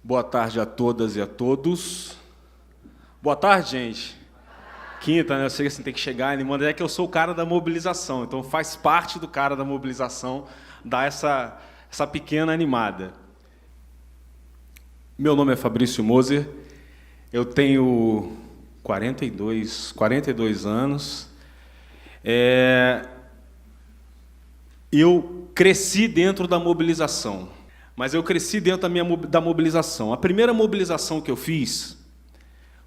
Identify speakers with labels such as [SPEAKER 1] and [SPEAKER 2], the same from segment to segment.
[SPEAKER 1] Boa tarde a todas e a todos. Boa tarde, gente. Quinta, né? Eu sei que assim, tem que chegar animando. É que eu sou o cara da mobilização, então faz parte do cara da mobilização dar essa pequena animada. Meu nome é Fabrício Moser, eu tenho 42 anos. Eu cresci dentro da mobilização, mas eu cresci dentro da mobilização. A primeira mobilização que eu fiz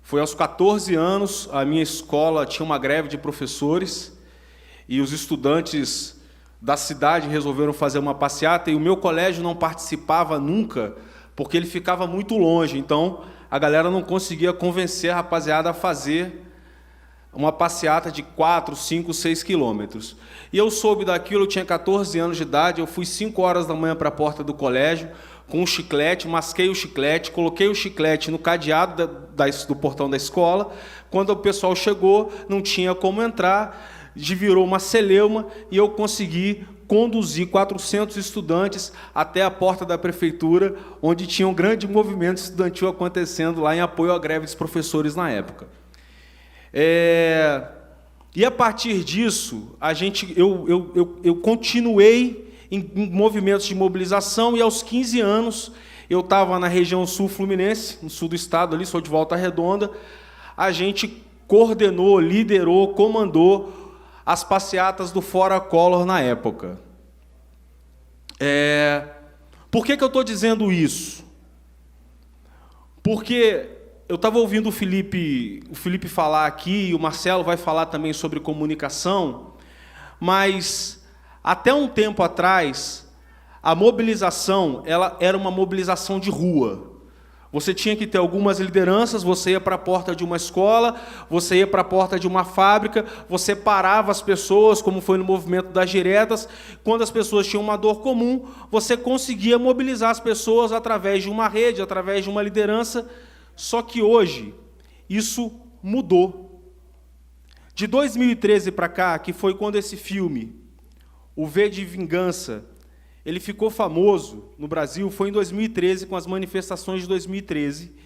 [SPEAKER 1] foi aos 14 anos. A minha escola tinha uma greve de professores e os estudantes da cidade resolveram fazer uma passeata e o meu colégio não participava nunca, porque ele ficava muito longe. Então, a galera não conseguia convencer a rapaziada a fazer uma passeata de 4, 5, 6 quilômetros. E eu soube daquilo, eu tinha 14 anos de idade, eu fui 5 horas da manhã para a porta do colégio, com um chiclete, masquei o chiclete, coloquei o chiclete no cadeado do portão da escola. Quando o pessoal chegou, não tinha como entrar, virou uma celeuma, e eu consegui conduzir 400 estudantes até a porta da prefeitura, onde tinha um grande movimento estudantil acontecendo lá em apoio à greve dos professores na época. E a partir disso, eu continuei em movimentos de mobilização, e aos 15 anos eu estava na região sul fluminense, no sul do estado, ali, sou de Volta Redonda. A gente coordenou, liderou, comandou as passeatas do Fora Collor na época. Por que eu estou dizendo isso? Porque eu estava ouvindo o Felipe falar aqui, e o Marcelo vai falar também sobre comunicação, mas até um tempo atrás, a mobilização ela era uma mobilização de rua. Você tinha que ter algumas lideranças, você ia para a porta de uma escola, você ia para a porta de uma fábrica, você parava as pessoas, como foi no movimento das diretas. Quando as pessoas tinham uma dor comum, você conseguia mobilizar as pessoas através de uma rede, através de uma liderança. Só que hoje, isso mudou. De 2013 para cá, que foi quando esse filme, O V de Vingança, ele ficou famoso no Brasil, foi em 2013, com as manifestações de 2013,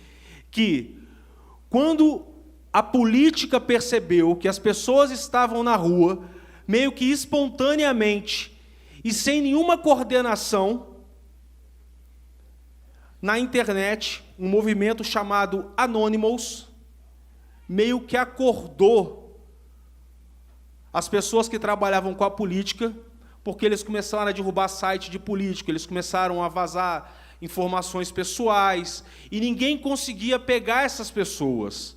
[SPEAKER 1] que, quando a política percebeu que as pessoas estavam na rua, meio que espontaneamente, e sem nenhuma coordenação, na internet, um movimento chamado Anonymous meio que acordou as pessoas que trabalhavam com a política, porque eles começaram a derrubar site de político, eles começaram a vazar informações pessoais, e ninguém conseguia pegar essas pessoas.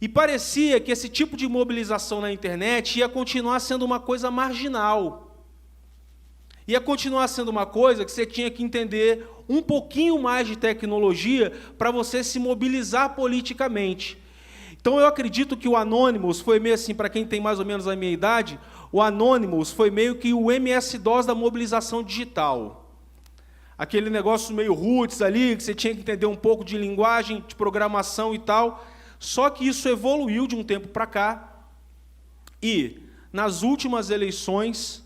[SPEAKER 1] E parecia que esse tipo de mobilização na internet ia continuar sendo uma coisa marginal. Ia continuar sendo uma coisa que você tinha que entender um pouquinho mais de tecnologia para você se mobilizar politicamente. Então, eu acredito que o Anonymous foi meio assim, para quem tem mais ou menos a minha idade, o Anonymous foi meio que o MS-DOS da mobilização digital. Aquele negócio meio roots ali, que você tinha que entender um pouco de linguagem, de programação e tal. Só que isso evoluiu de um tempo para cá, e, nas últimas eleições,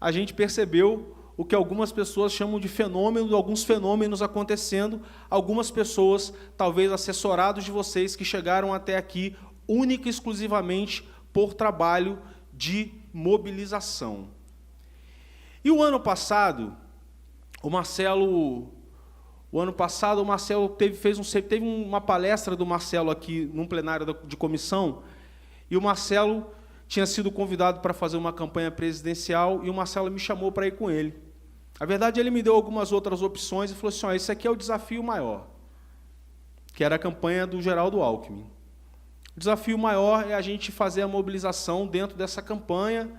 [SPEAKER 1] a gente percebeu o que algumas pessoas chamam de fenômeno, alguns fenômenos acontecendo, algumas pessoas, talvez assessorados de vocês, que chegaram até aqui única e exclusivamente por trabalho de mobilização. E o ano passado, o Marcelo teve uma palestra do Marcelo aqui, num plenário de comissão, e o Marcelo tinha sido convidado para fazer uma campanha presidencial, e o Marcelo me chamou para ir com ele. Na verdade, ele me deu algumas outras opções e falou assim: esse aqui é o desafio maior, que era a campanha do Geraldo Alckmin. O desafio maior é a gente fazer a mobilização dentro dessa campanha.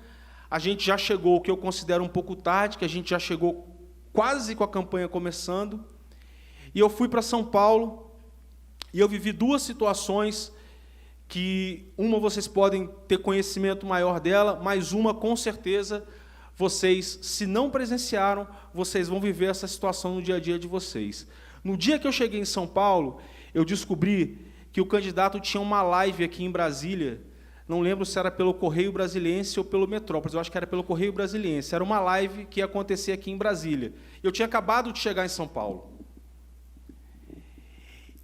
[SPEAKER 1] A gente já chegou, o que eu considero um pouco tarde, que a gente já chegou quase com a campanha começando, e eu fui para São Paulo, e eu vivi duas situações que uma vocês podem ter conhecimento maior dela, mas uma, com certeza, vocês, se não presenciaram, vocês vão viver essa situação no dia a dia de vocês. No dia que eu cheguei em São Paulo, eu descobri que o candidato tinha uma live aqui em Brasília, não lembro se era pelo Correio Brasiliense ou pelo Metrópolis, eu acho que era pelo Correio Brasiliense, era uma live que ia acontecer aqui em Brasília. Eu tinha acabado de chegar em São Paulo.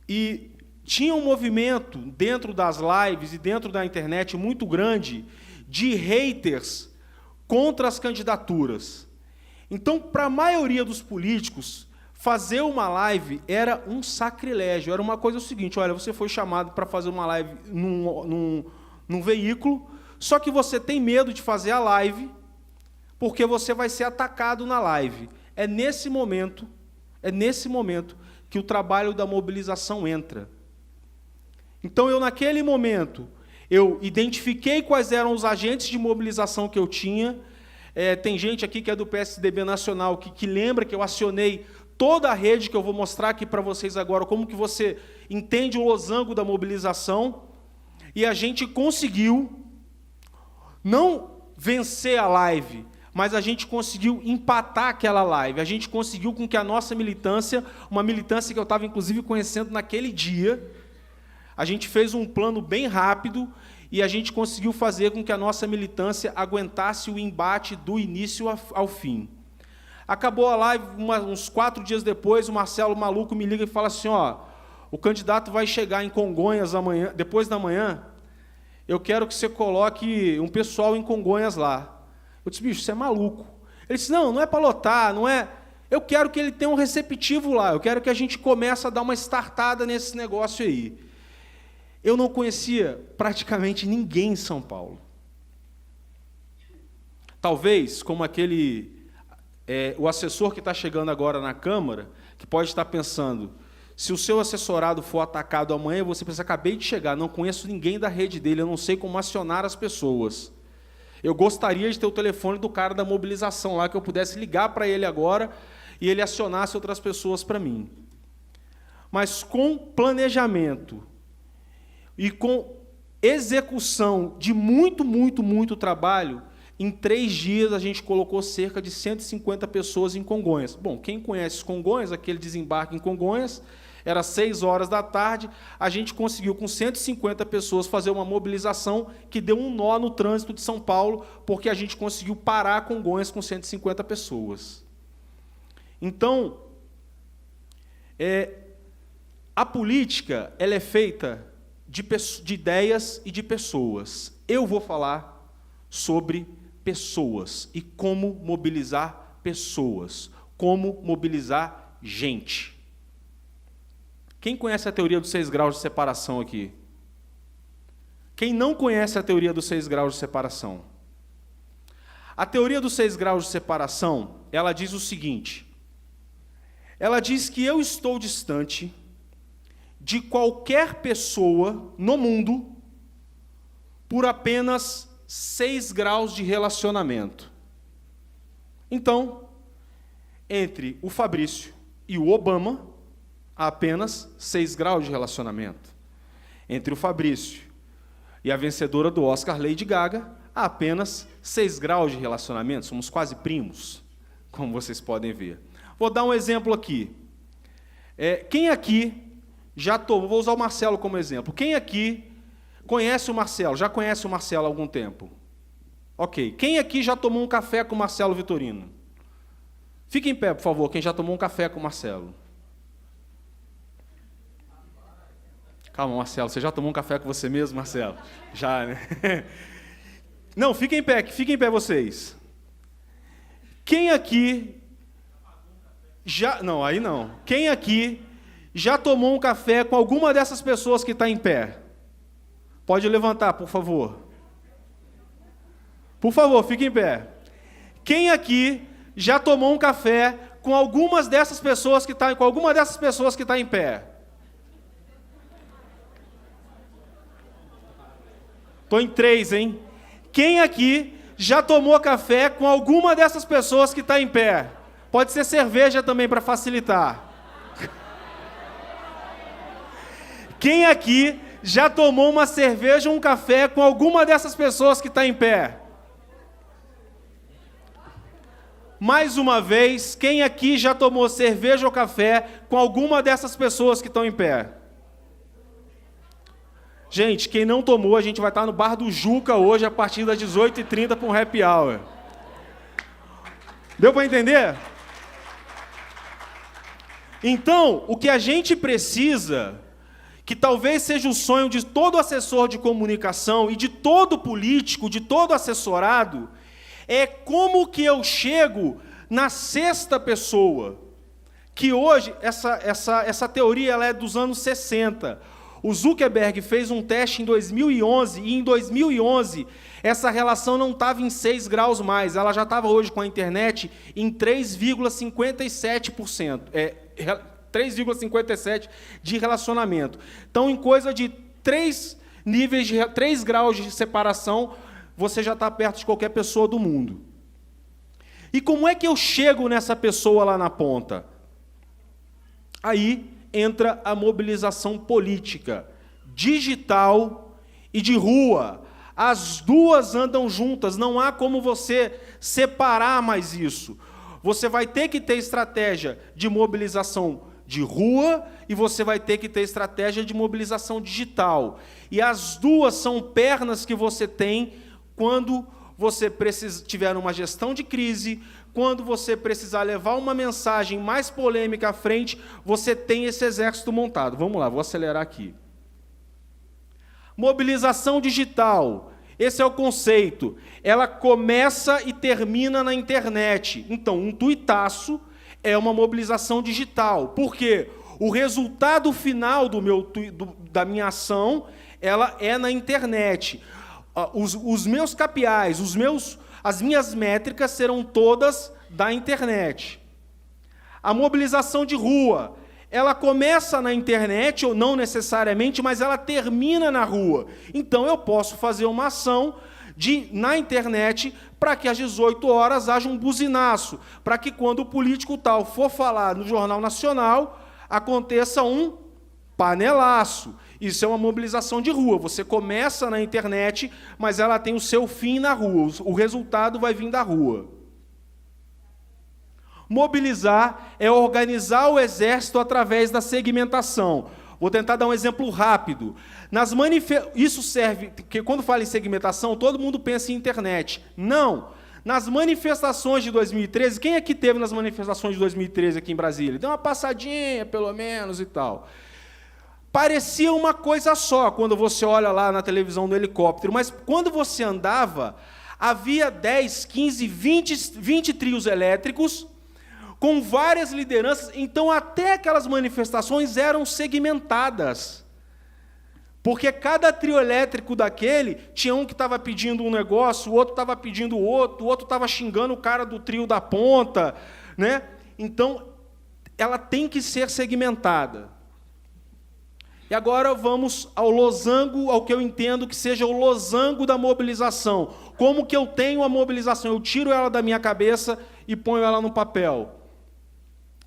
[SPEAKER 1] E tinha um movimento dentro das lives e dentro da internet muito grande de haters contra as candidaturas. Então, para a maioria dos políticos, fazer uma live era um sacrilégio. Era uma coisa o seguinte: olha, você foi chamado para fazer uma live num veículo, só que você tem medo de fazer a live, porque você vai ser atacado na live. É nesse momento que o trabalho da mobilização entra. Então, naquele momento, eu identifiquei quais eram os agentes de mobilização que eu tinha. Tem gente aqui que é do PSDB Nacional, que lembra que eu acionei toda a rede, que eu vou mostrar aqui para vocês agora, como que você entende o losango da mobilização. E a gente conseguiu não vencer a live, mas a gente conseguiu empatar aquela live. A gente conseguiu com que a nossa militância, uma militância que eu estava, inclusive, conhecendo naquele dia, a gente fez um plano bem rápido e a gente conseguiu fazer com que a nossa militância aguentasse o embate do início ao fim. Acabou a live, uns 4 dias depois, o Marcelo Maluco me liga e fala assim: o candidato vai chegar em Congonhas amanhã, depois da manhã, eu quero que você coloque um pessoal em Congonhas lá. Eu disse: bicho, você é maluco. Ele disse: não é para lotar, não é... Eu quero que ele tenha um receptivo lá, eu quero que a gente comece a dar uma startada nesse negócio aí. Eu não conhecia praticamente ninguém em São Paulo. Talvez, como o assessor que está chegando agora na Câmara, que pode estar pensando, se o seu assessorado for atacado amanhã, você pensa: acabei de chegar, não conheço ninguém da rede dele, eu não sei como acionar as pessoas. Eu gostaria de ter o telefone do cara da mobilização lá, que eu pudesse ligar para ele agora e ele acionasse outras pessoas para mim. Mas com planejamento e com execução de muito trabalho, em 3 dias a gente colocou cerca de 150 pessoas em Congonhas. Bom, quem conhece Congonhas, aquele desembarque em Congonhas, era 6 horas da tarde, a gente conseguiu com 150 pessoas fazer uma mobilização que deu um nó no trânsito de São Paulo, porque a gente conseguiu parar Congonhas com 150 pessoas. Então, a política ela é feita de ideias e de pessoas. Eu vou falar sobre pessoas e como mobilizar pessoas, como mobilizar gente. Quem conhece a teoria dos 6 graus de separação aqui? Quem não conhece a teoria dos 6 graus de separação? A teoria dos 6 graus de separação, ela diz o seguinte: ela diz que eu estou distante de qualquer pessoa no mundo por apenas 6 graus de relacionamento. Então, entre o Fabrício e o Obama, há apenas 6 graus de relacionamento. Entre o Fabrício e a vencedora do Oscar, Lady Gaga, há apenas 6 graus de relacionamento. Somos quase primos, como vocês podem ver. Vou dar um exemplo aqui. Quem aqui já tomou... Vou usar o Marcelo como exemplo. Quem aqui conhece o Marcelo? Já conhece o Marcelo há algum tempo? Ok. Quem aqui já tomou um café com o Marcelo Vitorino? Fique em pé, por favor, quem já tomou um café com o Marcelo. Calma, Marcelo, você já tomou um café com você mesmo, Marcelo? Já, né? Não, fiquem em pé vocês. Quem aqui já... Não, aí não. Quem aqui já tomou um café com alguma dessas pessoas que está em pé? Pode levantar, por favor. Por favor, fique em pé. Quem aqui já tomou um café com algumas dessas pessoas que está em pé? Estou em 3, hein? Quem aqui já tomou café com alguma dessas pessoas que está em pé? Pode ser cerveja também, para facilitar. Quem aqui já tomou uma cerveja ou um café com alguma dessas pessoas que está em pé? Mais uma vez, quem aqui já tomou cerveja ou café com alguma dessas pessoas que estão em pé? Gente, quem não tomou, a gente vai estar no Bar do Juca hoje, a partir das 18h30, para um happy hour. Deu para entender? Então, o que a gente precisa que talvez seja o sonho de todo assessor de comunicação e de todo político, de todo assessorado, é como que eu chego na sexta pessoa. Que hoje, essa teoria ela é dos anos 60. O Zuckerberg fez um teste em 2011, e em 2011 essa relação não estava em 6 graus mais, ela já estava hoje com a internet em 3,57%. 3,57% de relacionamento. Então, em coisa de 3 graus de separação, você já está perto de qualquer pessoa do mundo. E como é que eu chego nessa pessoa lá na ponta? Aí entra a mobilização política, digital e de rua. As duas andam juntas, não há como você separar mais isso. Você vai ter que ter estratégia de mobilização de rua e você vai ter que ter estratégia de mobilização digital. E as duas são pernas que você tem quando você tiver uma gestão de crise, quando você precisar levar uma mensagem mais polêmica à frente, você tem esse exército montado. Vamos lá, vou acelerar aqui. Mobilização digital. Esse é o conceito. Ela começa e termina na internet. Então, um tuitaço é uma mobilização digital. Por quê? O resultado final da minha ação, ela é na internet. Os meus KPIs, as minhas métricas serão todas da internet. A mobilização de rua, ela começa na internet, ou não necessariamente, mas ela termina na rua. Então, eu posso fazer uma ação na internet para que às 18 horas haja um buzinaço, para que quando o político tal for falar no Jornal Nacional, aconteça um panelaço. Isso é uma mobilização de rua. Você começa na internet, mas ela tem o seu fim na rua. O resultado vai vir da rua. Mobilizar é organizar o exército através da segmentação. Vou tentar dar um exemplo rápido. Isso serve, porque quando fala em segmentação, todo mundo pensa em internet. Não. Nas manifestações de 2013, quem aqui teve nas manifestações de 2013 aqui em Brasília? Deu uma passadinha, pelo menos, e tal. Parecia uma coisa só, quando você olha lá na televisão do helicóptero, mas quando você andava, havia 10, 15, 20 trios elétricos, com várias lideranças, então até aquelas manifestações eram segmentadas. Porque cada trio elétrico daquele, tinha um que estava pedindo um negócio, o outro estava pedindo o outro estava xingando o cara do trio da ponta, né? Então, ela tem que ser segmentada. E agora vamos ao losango, ao que eu entendo que seja o losango da mobilização. Como que eu tenho a mobilização? Eu tiro ela da minha cabeça e ponho ela no papel.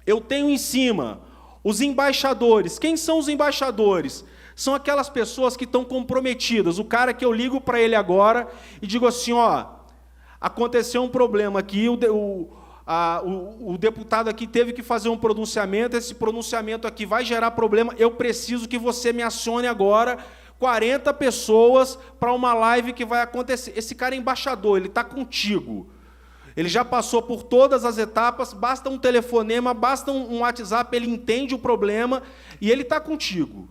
[SPEAKER 1] Eu tenho em cima os embaixadores. Quem são os embaixadores? São aquelas pessoas que estão comprometidas. O cara que eu ligo para ele agora e digo assim, ó, aconteceu um problema aqui, o deputado aqui teve que fazer um pronunciamento, esse pronunciamento aqui vai gerar problema, eu preciso que você me acione agora 40 pessoas para uma live que vai acontecer. Esse cara é embaixador, ele está contigo. Ele já passou por todas as etapas, basta um telefonema, basta um WhatsApp, ele entende o problema e ele está contigo.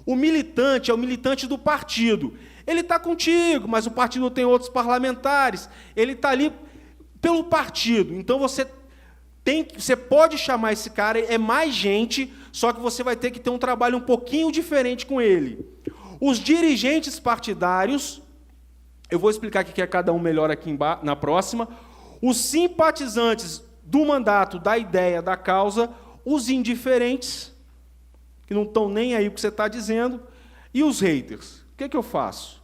[SPEAKER 1] O militante é o militante do partido. Ele está contigo, mas o partido tem outros parlamentares. Ele está ali pelo partido. Então, você pode chamar esse cara, é mais gente, só que você vai ter que ter um trabalho um pouquinho diferente com ele. Os dirigentes partidários, eu vou explicar o que é cada um melhor aqui na próxima. Os simpatizantes do mandato, da ideia, da causa, os indiferentes, que não estão nem aí o que você está dizendo, e os haters. O que eu faço?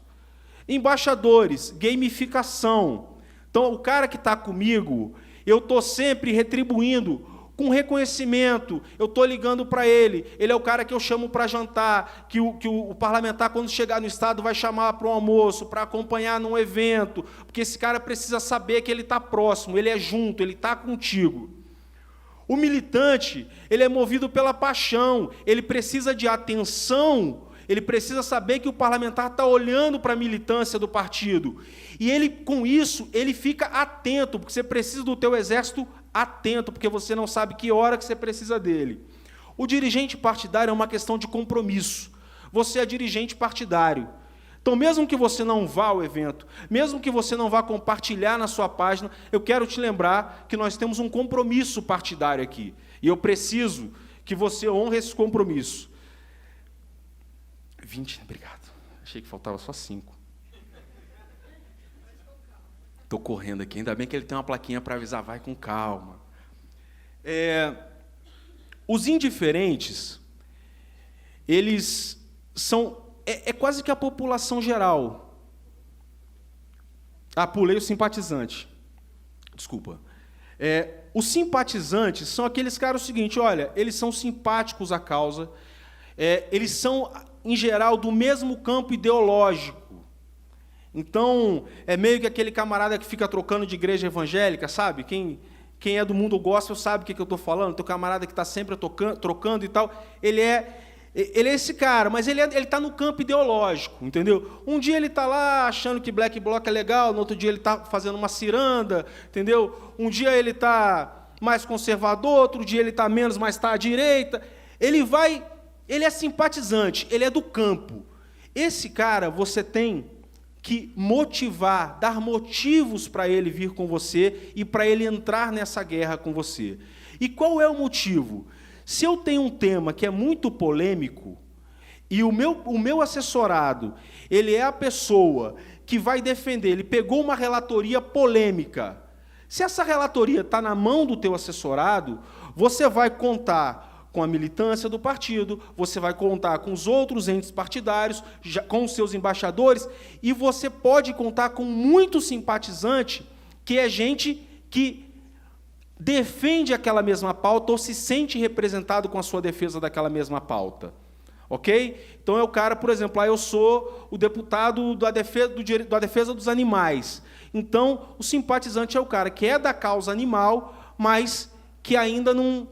[SPEAKER 1] Embaixadores, gamificação. Então, o cara que está comigo, eu estou sempre retribuindo com reconhecimento, eu estou ligando para ele é o cara que eu chamo para jantar, que o parlamentar, quando chegar no Estado, vai chamar para um almoço, para acompanhar num evento, porque esse cara precisa saber que ele está próximo, ele é junto, ele está contigo. O militante, ele é movido pela paixão, ele precisa de atenção, ele precisa saber que o parlamentar está olhando para a militância do partido. E ele, com isso, ele fica atento, porque você precisa do teu exército atento, porque você não sabe que hora que você precisa dele. O dirigente partidário é uma questão de compromisso. Você é dirigente partidário. Então, mesmo que você não vá ao evento, mesmo que você não vá compartilhar na sua página, eu quero te lembrar que nós temos um compromisso partidário aqui. E eu preciso que você honre esse compromisso. 20, obrigado. Achei que faltava só 5. Estou correndo aqui, ainda bem que ele tem uma plaquinha para avisar, vai com calma. Os indiferentes, eles são... É quase que a população geral. Pulei o simpatizante. Desculpa. Os simpatizantes são aqueles caras, o seguinte, olha, eles são simpáticos à causa, eles são, em geral, do mesmo campo ideológico. Então, é meio que aquele camarada que fica trocando de igreja evangélica, sabe? Quem é do mundo gospel sabe o que eu estou falando. Tem um camarada que está sempre trocando e tal. Ele é esse cara, mas ele está no campo ideológico, entendeu? Um dia ele está lá achando que Black Bloc é legal, no outro dia ele está fazendo uma ciranda, entendeu? Um dia ele está mais conservador, outro dia ele está menos, mas está à direita. Ele é simpatizante, ele é do campo. Esse cara você tem que motivar, dar motivos para ele vir com você e para ele entrar nessa guerra com você. E qual é o motivo? Se eu tenho um tema que é muito polêmico, e o meu assessorado, ele é a pessoa que vai defender, ele pegou uma relatoria polêmica. Se essa relatoria está na mão do teu assessorado, você vai contar com a militância do partido, você vai contar com os outros entes partidários, com os seus embaixadores, e você pode contar com muito simpatizante, que é gente que defende aquela mesma pauta ou se sente representado com a sua defesa daquela mesma pauta. Ok? Então é o cara, por exemplo, eu sou o deputado da defesa dos animais. Então, o simpatizante é o cara que é da causa animal, mas que ainda não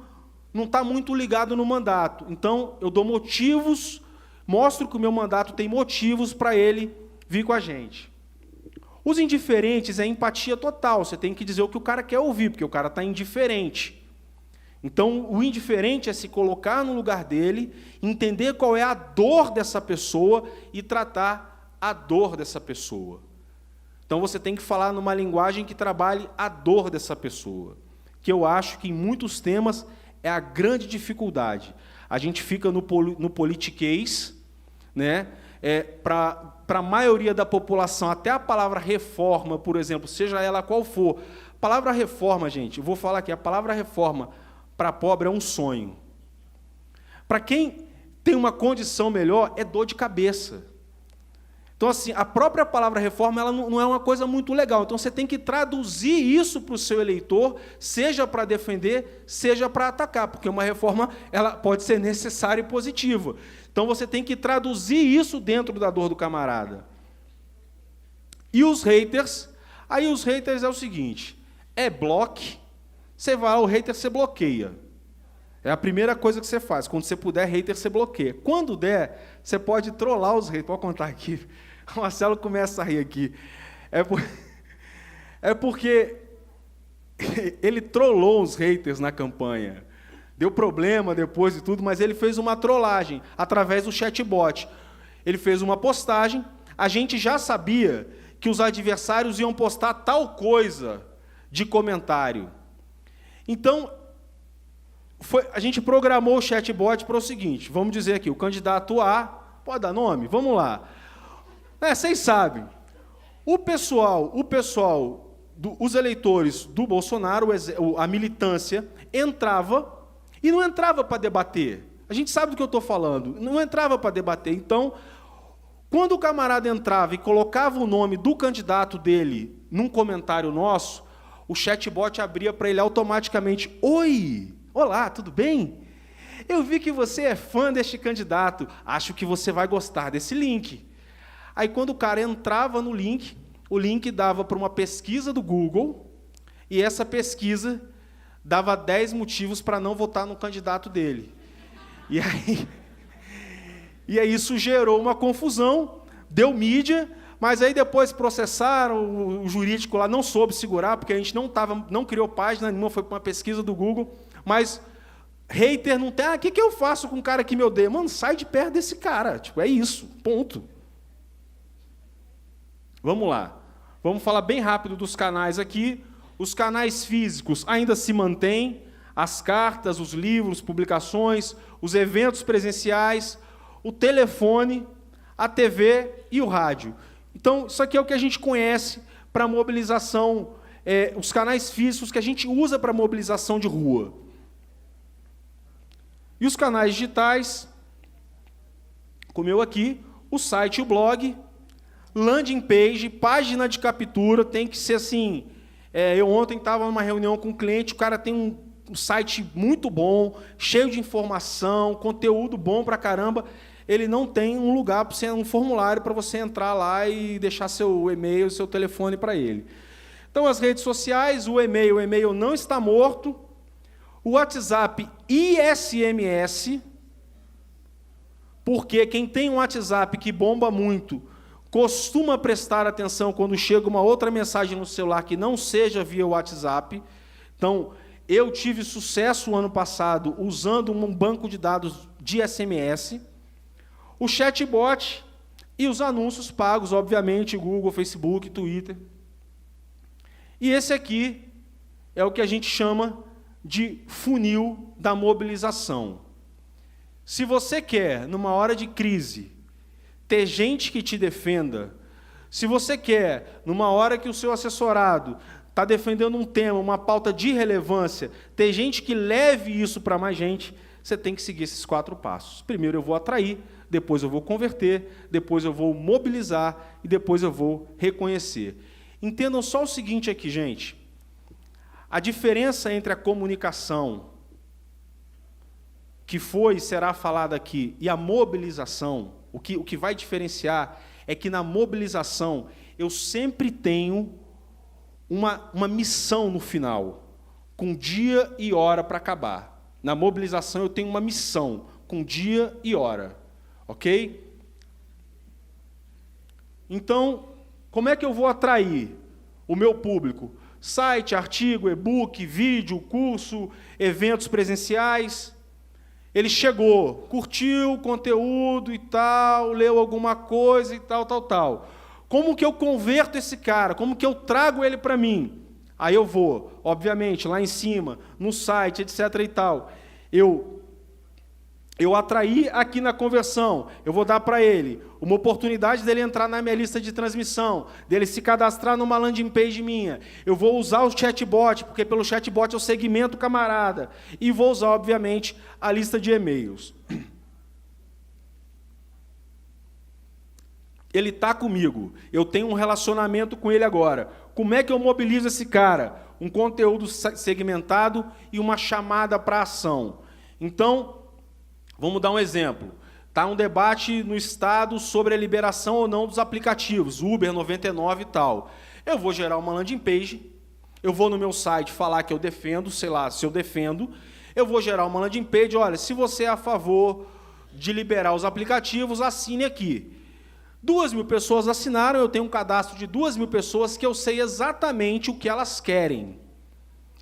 [SPEAKER 1] está muito ligado no mandato. Então, eu dou motivos, mostro que o meu mandato tem motivos para ele vir com a gente. Os indiferentes é empatia total, você tem que dizer o que o cara quer ouvir, porque o cara está indiferente. Então, o indiferente é se colocar no lugar dele, entender qual é a dor dessa pessoa e tratar a dor dessa pessoa. Então, você tem que falar numa linguagem que trabalhe a dor dessa pessoa, que eu acho que em muitos temas é a grande dificuldade. A gente fica no politiquês, né? Para a maioria da população, até a palavra reforma, por exemplo, seja ela qual for, a palavra reforma, gente, eu vou falar aqui, a palavra reforma para pobre é um sonho. Para quem tem uma condição melhor, é dor de cabeça. Então, assim, a própria palavra reforma ela não é uma coisa muito legal. Então, você tem que traduzir isso para o seu eleitor, seja para defender, seja para atacar, porque uma reforma ela pode ser necessária e positiva. Então, você tem que traduzir isso dentro da dor do camarada. E os haters? Aí, os haters é o seguinte, bloque, você vai ao hater, você bloqueia. É a primeira coisa que você faz. Quando você puder, hater, você bloqueia. Quando der, você pode trollar os haters. Pode contar aqui. O Marcelo começa a rir aqui. É porque ele trollou os haters na campanha. Deu problema depois e tudo, mas ele fez uma trollagem através do chatbot. Ele fez uma postagem, a gente já sabia que os adversários iam postar tal coisa de comentário. Então, a gente programou o chatbot para o seguinte, vamos dizer aqui, o candidato A, pode dar nome? Vamos lá. Vocês sabem, os eleitores do Bolsonaro, a militância, entrava e não entrava para debater. A gente sabe do que eu estou falando, não entrava para debater. Então, quando o camarada entrava e colocava o nome do candidato dele num comentário nosso, o chatbot abria para ele automaticamente, oi, olá, tudo bem? Eu vi que você é fã deste candidato, acho que você vai gostar desse link. Aí, quando o cara entrava no link, o link dava para uma pesquisa do Google, e essa pesquisa dava 10 motivos para não votar no candidato dele. E aí isso gerou uma confusão, deu mídia, mas aí depois processaram, o jurídico lá não soube segurar, porque a gente não criou página nenhuma, foi para uma pesquisa do Google, mas Hater não tem, o que eu faço com um cara que me odeia? Mano, sai de perto desse cara. Tipo, é isso, ponto. Vamos lá. Vamos falar bem rápido dos canais aqui. Os canais físicos ainda se mantêm. As cartas, os livros, publicações, os eventos presenciais, o telefone, a TV e o rádio. Então, isso aqui é o que a gente conhece para mobilização, os canais físicos que a gente usa para mobilização de rua. E os canais digitais, como eu aqui, o site e o blog, landing page, página de captura, tem que ser assim. Eu ontem estava numa reunião com um cliente, o cara tem um site muito bom, cheio de informação, conteúdo bom pra caramba. Ele não tem um lugar, um formulário para você entrar lá e deixar seu e-mail, seu telefone para ele. Então, as redes sociais, o e-mail não está morto. O WhatsApp e SMS, porque quem tem um WhatsApp que bomba muito, costuma prestar atenção quando chega uma outra mensagem no celular que não seja via WhatsApp. Então, eu tive sucesso ano passado usando um banco de dados de SMS, o chatbot e os anúncios pagos, obviamente, Google, Facebook, Twitter. E esse aqui é o que a gente chama de funil da mobilização. Se você quer, numa hora de crise, ter gente que te defenda, se você quer, numa hora que o seu assessorado está defendendo um tema, uma pauta de relevância, ter gente que leve isso para mais gente, você tem que seguir esses 4 passos. Primeiro eu vou atrair, depois eu vou converter, depois eu vou mobilizar e depois eu vou reconhecer. Entendam só o seguinte aqui, gente. A diferença entre a comunicação que foi e será falada aqui e a mobilização, o que vai diferenciar é que na mobilização eu sempre tenho uma missão no final, com dia e hora para acabar. Na mobilização eu tenho uma missão, com dia e hora. Ok? Então, como é que eu vou atrair o meu público? Site, artigo, e-book, vídeo, curso, eventos presenciais. Ele chegou, curtiu o conteúdo e tal, leu alguma coisa e tal. Como que eu converto esse cara? Como que eu trago ele para mim? Aí eu vou, obviamente, lá em cima, no site, etc. e tal. Eu atraí aqui na conversão, eu vou dar para ele uma oportunidade dele entrar na minha lista de transmissão, dele se cadastrar numa landing page minha. Eu vou usar o chatbot, porque pelo chatbot eu segmento o camarada. E vou usar, obviamente, a lista de e-mails. Ele está comigo, eu tenho um relacionamento com ele agora. Como é que eu mobilizo esse cara? Um conteúdo segmentado e uma chamada para ação. Então, vamos dar um exemplo. Está um debate no Estado sobre a liberação ou não dos aplicativos, Uber 99 e tal. Eu vou gerar uma landing page, eu vou no meu site falar que eu defendo, sei lá, se eu defendo, eu vou gerar uma landing page, olha, se você é a favor de liberar os aplicativos, assine aqui. 2.000 pessoas assinaram, eu tenho um cadastro de 2.000 pessoas que eu sei exatamente o que elas querem.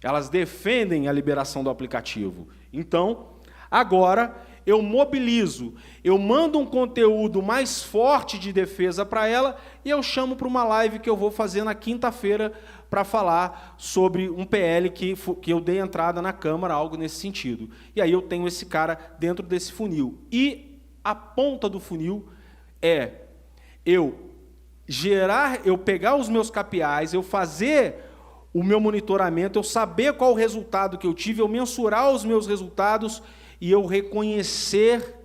[SPEAKER 1] Elas defendem a liberação do aplicativo. Então, agora, eu mobilizo, eu mando um conteúdo mais forte de defesa para ela e eu chamo para uma live que eu vou fazer na quinta-feira para falar sobre um PL que eu dei entrada na Câmara, algo nesse sentido. E aí eu tenho esse cara dentro desse funil. E a ponta do funil é eu pegar os meus KPIs, eu fazer o meu monitoramento, eu saber qual o resultado que eu tive, eu mensurar os meus resultados e eu reconhecer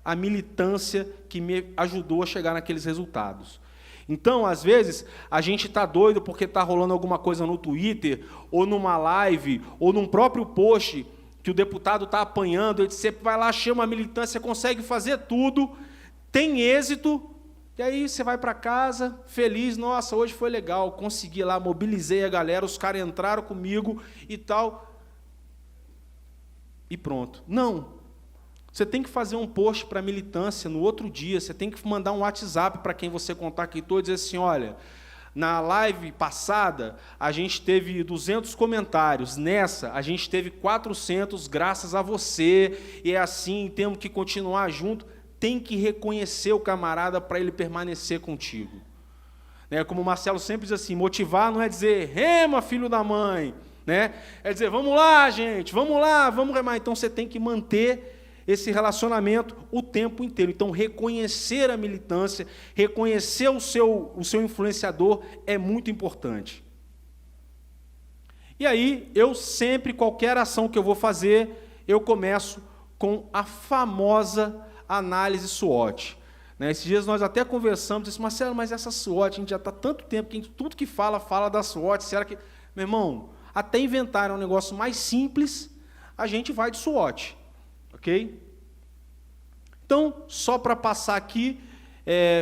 [SPEAKER 1] a militância que me ajudou a chegar naqueles resultados. Então, às vezes, a gente está doido porque está rolando alguma coisa no Twitter, ou numa live, ou num próprio post que o deputado está apanhando, ele sempre vai lá, chama a militância, consegue fazer tudo, tem êxito, e aí você vai para casa, feliz, nossa, hoje foi legal, consegui lá, mobilizei a galera, os caras entraram comigo e tal, e pronto. Não. Você tem que fazer um post para a militância no outro dia, você tem que mandar um WhatsApp para quem você contactou e dizer assim, olha, Na live passada, a gente teve 200 comentários. Nessa, a gente teve 400, graças a você. E é assim, temos que continuar junto. Tem que reconhecer o camarada para ele permanecer contigo. Né? Como o Marcelo sempre diz assim, motivar não é dizer, rema, filho da mãe. Né? É dizer, vamos lá, gente, vamos lá, vamos remar. Então, você tem que manter esse relacionamento o tempo inteiro. Então, reconhecer a militância, reconhecer o seu influenciador é muito importante. E aí, eu sempre, qualquer ação que eu vou fazer, eu começo com a famosa análise SWOT. Né? Esses dias nós até conversamos, disse, Marcelo, mas essa SWOT, a gente já está tanto tempo que tudo que fala da SWOT, será que... Meu irmão, até inventar um negócio mais simples, a gente vai de SWOT. Ok? Então, só para passar aqui,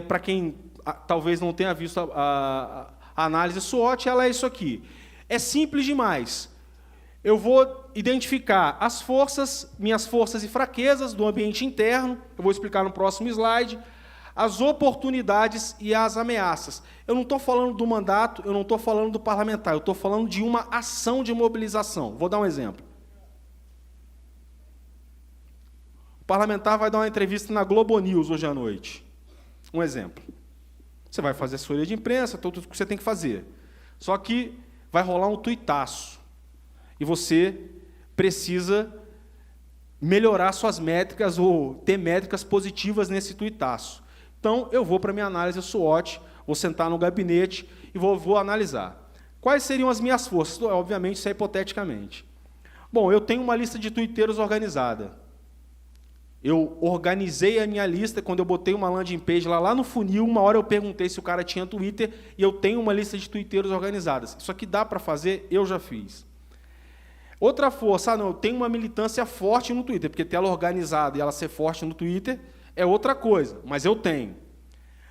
[SPEAKER 1] para quem talvez não tenha visto a análise SWOT, ela é isso aqui. É simples demais. Eu vou identificar as forças, minhas forças e fraquezas do ambiente interno, eu vou explicar no próximo slide, as oportunidades e as ameaças. Eu não estou falando do mandato, eu não estou falando do parlamentar, eu estou falando de uma ação de mobilização. Vou dar um exemplo. O parlamentar vai dar uma entrevista na Globo News hoje à noite. Um exemplo. Você vai fazer a assessoria de imprensa, tudo o que você tem que fazer. Só que vai rolar um tuitaço. E você precisa melhorar suas métricas ou ter métricas positivas nesse tuitaço. Então, eu vou para a minha análise SWOT, vou sentar no gabinete e vou analisar. Quais seriam as minhas forças? Obviamente, isso é hipoteticamente. Bom, eu tenho uma lista de tuiteiros organizada. Eu organizei a minha lista, quando eu botei uma landing page lá no funil, uma hora eu perguntei se o cara tinha Twitter, e eu tenho uma lista de tuiteiros organizadas. Isso aqui dá para fazer? Eu já fiz. Outra força, não, eu tenho uma militância forte no Twitter, porque ter ela organizada e ela ser forte no Twitter é outra coisa, mas eu tenho.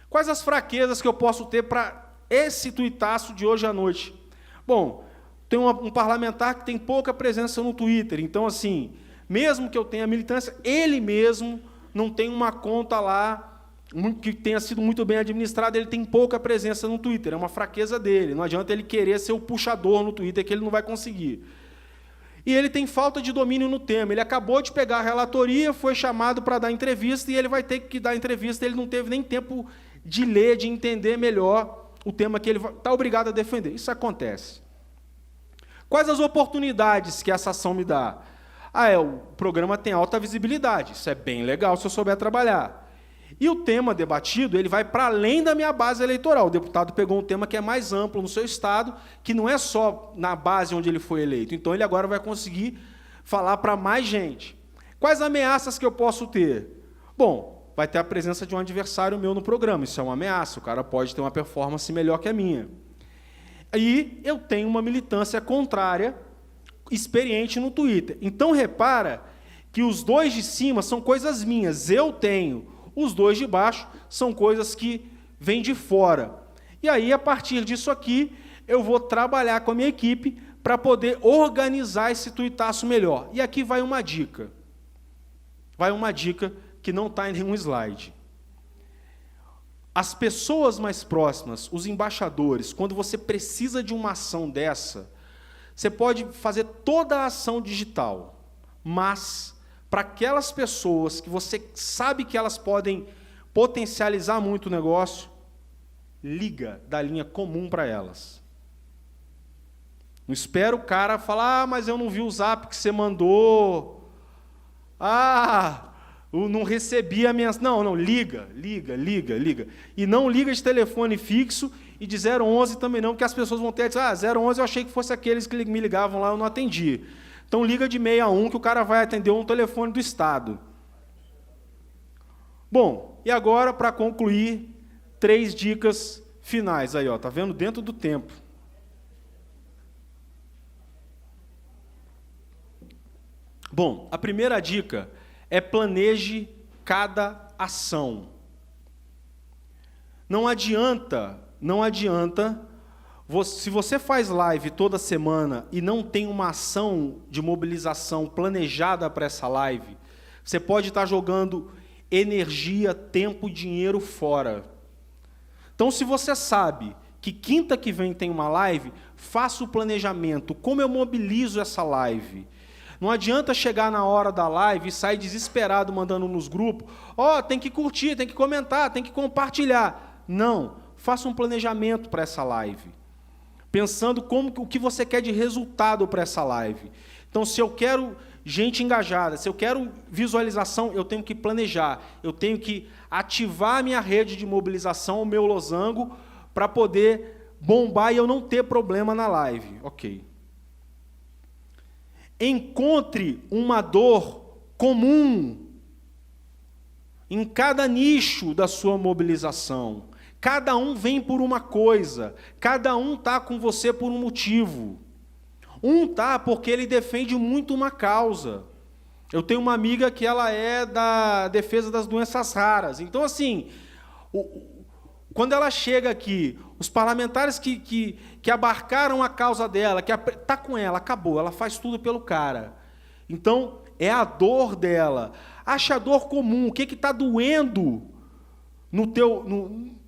[SPEAKER 1] Quais as fraquezas que eu posso ter para esse tuitaço de hoje à noite? Bom, tem um parlamentar que tem pouca presença no Twitter, então, assim, mesmo que eu tenha militância, ele mesmo não tem uma conta lá que tenha sido muito bem administrada, ele tem pouca presença no Twitter, é uma fraqueza dele, não adianta ele querer ser o puxador no Twitter, que ele não vai conseguir. E ele tem falta de domínio no tema, ele acabou de pegar a relatoria, foi chamado para dar entrevista, e ele vai ter que dar entrevista, ele não teve nem tempo de ler, de entender melhor o tema que ele está obrigado a defender. Isso acontece. Quais as oportunidades que essa ação me dá? O programa tem alta visibilidade, isso é bem legal se eu souber trabalhar. E o tema debatido, ele vai para além da minha base eleitoral. O deputado pegou um tema que é mais amplo no seu estado, que não é só na base onde ele foi eleito. Então, ele agora vai conseguir falar para mais gente. Quais ameaças que eu posso ter? Bom, vai ter a presença de um adversário meu no programa, isso é uma ameaça, o cara pode ter uma performance melhor que a minha. E eu tenho uma militância contrária, experiente no Twitter. Então, repara que os dois de cima são coisas minhas, eu tenho. Os dois de baixo são coisas que vêm de fora. E aí, a partir disso aqui, eu vou trabalhar com a minha equipe para poder organizar esse tuitaço melhor. E aqui vai uma dica. Vai uma dica que não está em nenhum slide. As pessoas mais próximas, os embaixadores, quando você precisa de uma ação dessa, você pode fazer toda a ação digital, mas para aquelas pessoas que você sabe que elas podem potencializar muito o negócio, liga da linha comum para elas. Não espera o cara falar, mas eu não vi o zap que você mandou. Eu não recebi a minha... Não, liga. E não liga de telefone fixo e de 011 também não, porque as pessoas vão ter a dizer, 011 eu achei que fosse aqueles que me ligavam lá, eu não atendi. Então, liga de 61 que o cara vai atender um telefone do Estado. Bom, e agora, para concluir, 3 dicas finais. Aí, ó, tá vendo? Dentro do tempo. Bom, a primeira dica é planeje cada ação. Não adianta, se você faz live toda semana e não tem uma ação de mobilização planejada para essa live, você pode estar jogando energia, tempo e dinheiro fora. Então, se você sabe que quinta que vem tem uma live, faça o planejamento. Como eu mobilizo essa live? Não adianta chegar na hora da live e sair desesperado mandando nos grupos, tem que curtir, tem que comentar, tem que compartilhar. Não, faça um planejamento para essa live, pensando o que você quer de resultado para essa live. Então, se eu quero gente engajada, se eu quero visualização, eu tenho que planejar, eu tenho que ativar a minha rede de mobilização, o meu losango, para poder bombar e eu não ter problema na live. Ok. Encontre uma dor comum em cada nicho da sua mobilização. Cada um vem por uma coisa, cada um está com você por um motivo. Um está porque ele defende muito uma causa. Eu tenho uma amiga que ela é da defesa das doenças raras. Então, assim, quando ela chega aqui, os parlamentares que abarcaram a causa dela, que está com ela, acabou, ela faz tudo pelo cara. Então, é a dor dela. Acha a dor comum, o que está doendo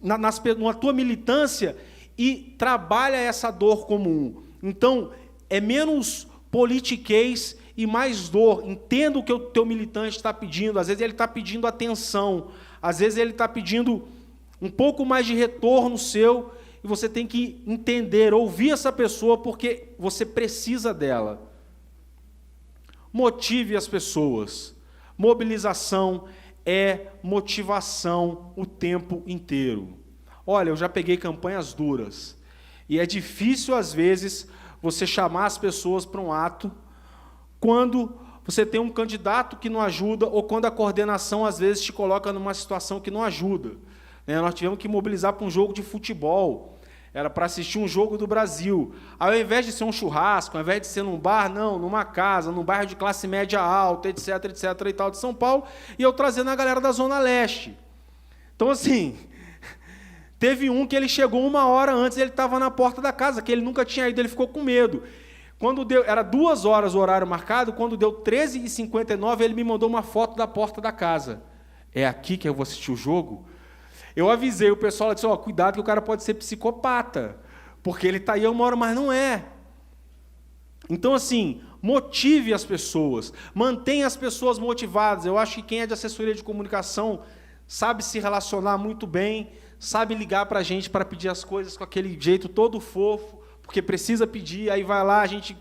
[SPEAKER 1] na tua militância e trabalha essa dor comum. Então, é menos politiquês e mais dor. Entenda o que o teu militante está pedindo. Às vezes ele está pedindo atenção, às vezes ele está pedindo um pouco mais de retorno seu, e você tem que entender, ouvir essa pessoa, porque você precisa dela. Motive as pessoas. Mobilização é motivação o tempo inteiro. Olha, eu já peguei campanhas duras, e é difícil, às vezes, você chamar as pessoas para um ato, quando você tem um candidato que não ajuda, ou quando a coordenação, às vezes, te coloca numa situação que não ajuda. Nós tivemos que mobilizar para um jogo de futebol, era para assistir um jogo do Brasil. Ao invés de ser um churrasco, ao invés de ser num bar, não, numa casa, num bairro de classe média alta, etc, e tal, de São Paulo, e eu trazendo a galera da Zona Leste. Então, assim, teve um que ele chegou 1 hora antes, ele estava na porta da casa, que ele nunca tinha ido, ele ficou com medo. Quando era 2 horas o horário marcado, quando deu 13h59, ele me mandou uma foto da porta da casa. É aqui que eu vou assistir o jogo? Eu avisei o pessoal, disse, cuidado que o cara pode ser psicopata, porque ele está aí 1 hora, mas não é. Então, assim, motive as pessoas, mantenha as pessoas motivadas. Eu acho que quem é de assessoria de comunicação sabe se relacionar muito bem, sabe ligar para a gente para pedir as coisas com aquele jeito todo fofo, porque precisa pedir, aí vai lá, a gente,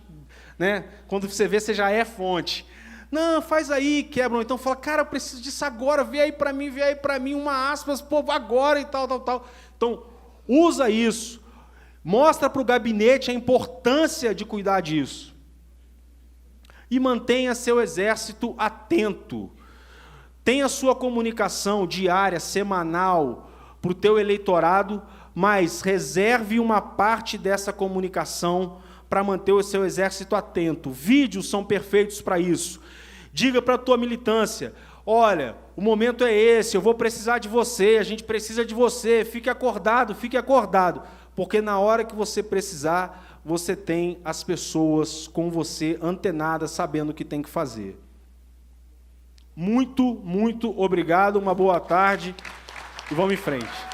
[SPEAKER 1] quando você vê, você já é fonte. Não, faz aí, quebram. Então fala, cara, eu preciso disso agora, vê aí para mim, uma aspas, povo, agora e tal. Então, usa isso. Mostra para o gabinete a importância de cuidar disso. E mantenha seu exército atento. Tenha sua comunicação diária, semanal, para o teu eleitorado, mas reserve uma parte dessa comunicação para manter o seu exército atento. Vídeos são perfeitos para isso. Diga para a tua militância, olha, o momento é esse, eu vou precisar de você, a gente precisa de você, fique acordado, porque na hora que você precisar, você tem as pessoas com você antenadas, sabendo o que tem que fazer. Muito, muito obrigado, uma boa tarde e vamos em frente.